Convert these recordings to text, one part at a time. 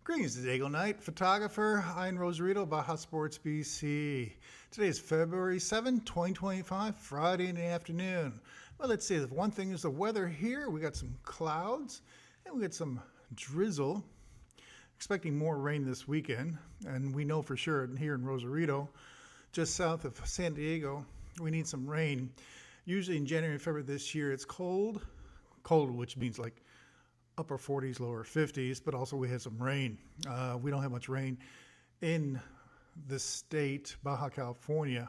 Greetings, this is Eagle Knight, photographer in Rosarito, Baja Sports BC. Today is February 7, 2025, Friday in the afternoon. Well, let's see, one thing is the weather here. We got some clouds and we got some drizzle. Expecting more rain this weekend, and we know for sure here in Rosarito, just south of San Diego, we need some rain. Usually in January and February this year, it's cold, which means like upper 40s, lower 50s, but also we had some rain. We don't have much rain in the state, Baja California,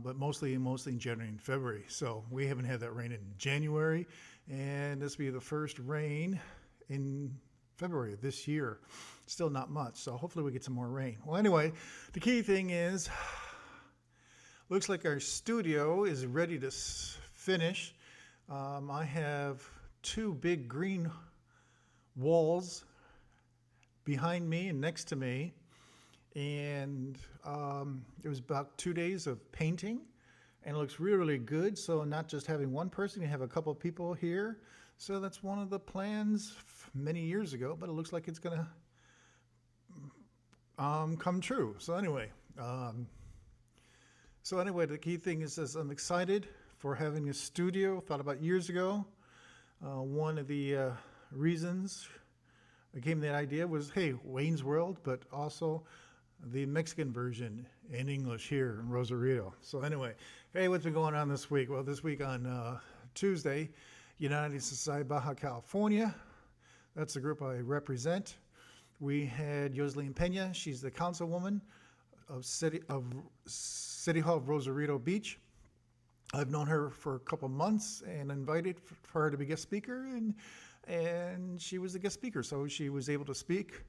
but mostly in January and February. So we haven't had that rain in January, and this will be the first rain in February of this year. Still not much, so hopefully we get some more rain. Well, anyway, the key thing is, looks like our studio is ready to finish. I have two big green walls behind me and next to me, and it was about 2 days of painting, and it looks really, really good. So not just having one person, you have a couple of people here. So that's one of the plans many years ago, but it looks like it's gonna come true. So anyway, the key thing is I'm excited for having a studio. Thought about years ago. One of the reasons I came to that idea was, hey, Wayne's World, but also the Mexican version in English here in Rosarito. So anyway, hey, what's been going on this week? Well, this week on Tuesday, United Society Baja California, that's the group I represent. We had Yoselin Pena. She's the councilwoman of City Hall of Rosarito Beach. I've known her for a couple months and invited for her to be guest speaker, and she was the guest speaker, so she was able to speak.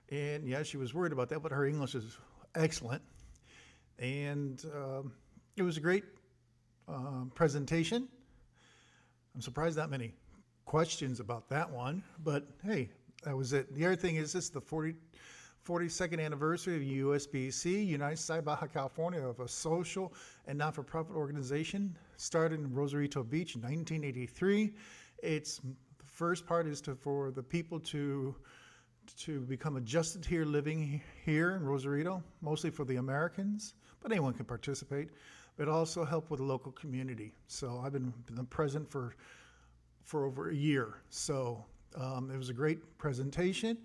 And yeah, she was worried about that, but her English is excellent. And it was a great presentation. I'm surprised that many questions about that one, but hey, that was it. The other thing is this is the 42nd anniversary of USBC, United Society Baja California, of a social and not-for-profit organization started in Rosarito Beach in 1983. It's the first part is for the people to become adjusted here, living here in Rosarito, mostly for the Americans, but anyone can participate, but also help with the local community. So I've been present for over a year. So it was a great presentation,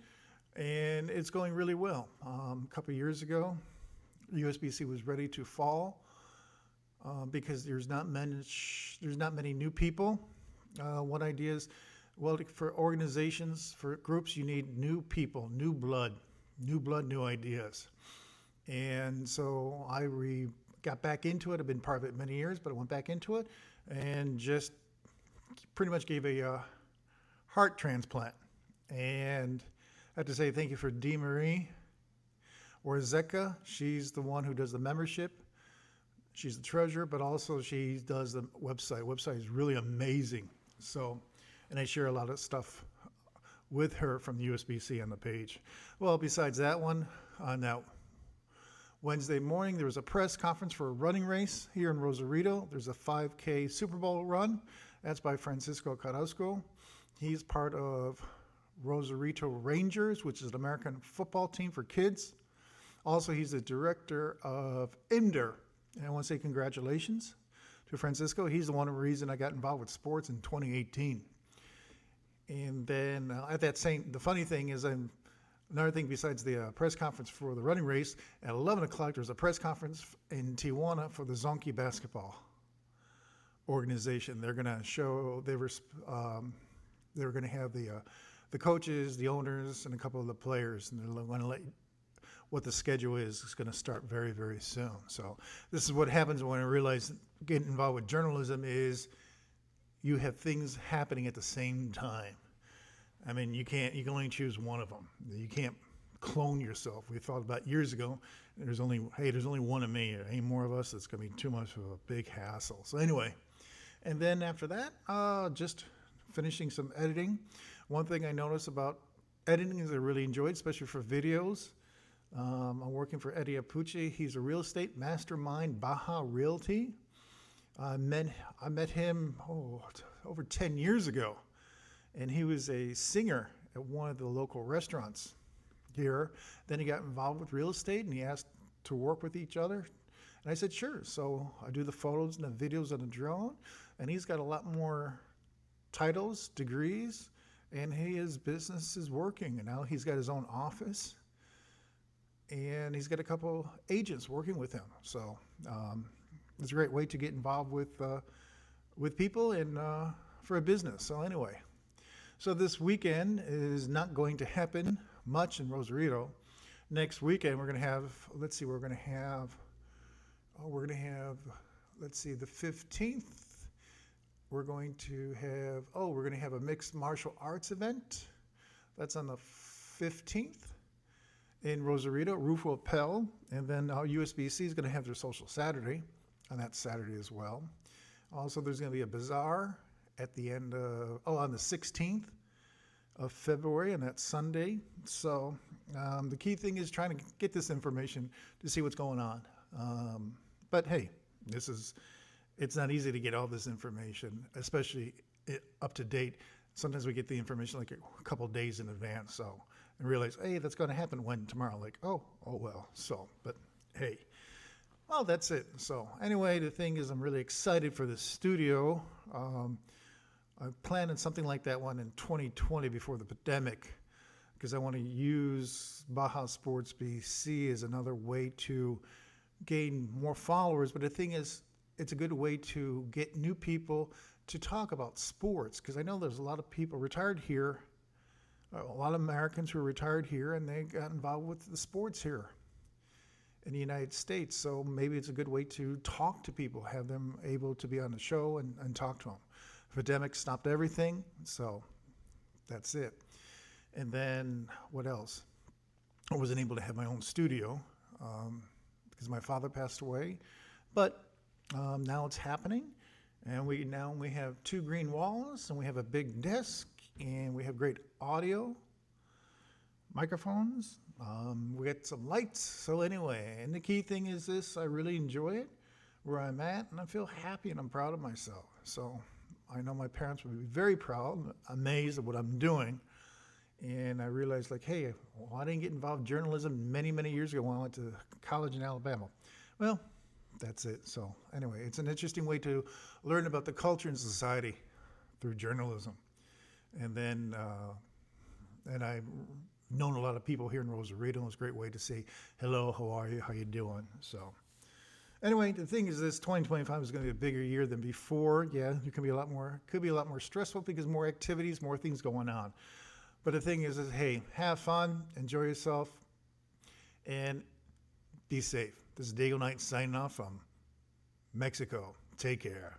and it's going really well. A couple of years ago, USBC was ready to fall because there's not many new people. One idea is, well, for organizations, for groups, you need new people, new blood, new ideas. And so I got back into it. I've been part of it many years, but I went back into it and just pretty much gave a heart transplant. And I have to say thank you for Dee Marie Warzeka. She's the one who does the membership. She's the treasurer, but also she does the website. The website is really amazing. So, and I share a lot of stuff with her from the USBC on the page. Well, besides that one, on that Wednesday morning, there was a press conference for a running race here in Rosarito. There's a 5K Super Bowl run. That's by Francisco Carrasco. He's part of Rosarito Rangers, which is an American football team for kids. Also, he's the director of IMDR. And I want to say congratulations to Francisco. He's the one reason I got involved with sports in 2018. And then the funny thing is, another thing besides the press conference for the running race, at 11 o'clock, there's a press conference in Tijuana for the Zonky basketball organization. They're going to show, they were going to have the coaches, the owners, and a couple of the players, and they're going to let what the schedule is. It's going to start very, very soon. So this is what happens when I realize getting involved with journalism is you have things happening at the same time. I mean, you can only choose one of them. You can't clone yourself. We thought about years ago, there's only one of me. Any more of us, it's going to be too much of a big hassle. So anyway, and then after that, just finishing some editing. One thing I noticed about editing is I really enjoyed, especially for videos. I'm working for Eddie Apucci. He's a real estate mastermind, Baja Realty. I met him over 10 years ago, and he was a singer at one of the local restaurants here. Then he got involved with real estate and he asked to work with each other. And I said, sure. So I do the photos and the videos on the drone. And he's got a lot more titles, degrees, and his business is working. And now he's got his own office. And he's got a couple agents working with him. So it's a great way to get involved with people and for a business. So anyway, so this weekend is not going to happen much in Rosarito. Next weekend we're going to have, the 15th. We're going to have a mixed martial arts event. That's on the 15th. In Rosarito, Roof will Pell, and then USBC is going to have their social Saturday on that Saturday as well. Also, there's going to be a bazaar at the end of, on the 16th of February, and that's Sunday. So the key thing is trying to get this information to see what's going on. But hey, it's not easy to get all this information, especially up to date. Sometimes we get the information like a couple days in advance, so. And realize, hey, that's going to happen when tomorrow. Like, oh well. So, but hey, well, that's it. So anyway, the thing is, I'm really excited for this studio. I planned on something like that one in 2020 before the pandemic, because I want to use Baja Sports BC as another way to gain more followers. But the thing is, it's a good way to get new people to talk about sports, because I know there's a lot of people retired here. A lot of Americans who are retired here, and they got involved with the sports here in the United States. So maybe it's a good way to talk to people, have them able to be on the show and talk to them. The pandemic stopped everything, so that's it. And then what else? I wasn't able to have my own studio because my father passed away, but now it's happening. And we have 2 green walls, and we have a big desk, and we have great audio, microphones. We got some lights. So anyway, and the key thing is this: I really enjoy it where I'm at, and I feel happy and I'm proud of myself. So I know my parents would be very proud, amazed at what I'm doing. And I realized, like, hey, well, I didn't get involved in journalism many, many years ago when I went to college in Alabama. Well, that's it. So anyway, it's an interesting way to learn about the culture and society through journalism. And then, and I've known a lot of people here in Rosarito. It was a great way to say, hello, how are you, how you doing? So anyway, the thing is this, 2025 is going to be a bigger year than before. Yeah, it could be a lot more stressful because more activities, more things going on. But the thing is hey, have fun, enjoy yourself, and be safe. This is Diego Knight signing off from Mexico. Take care.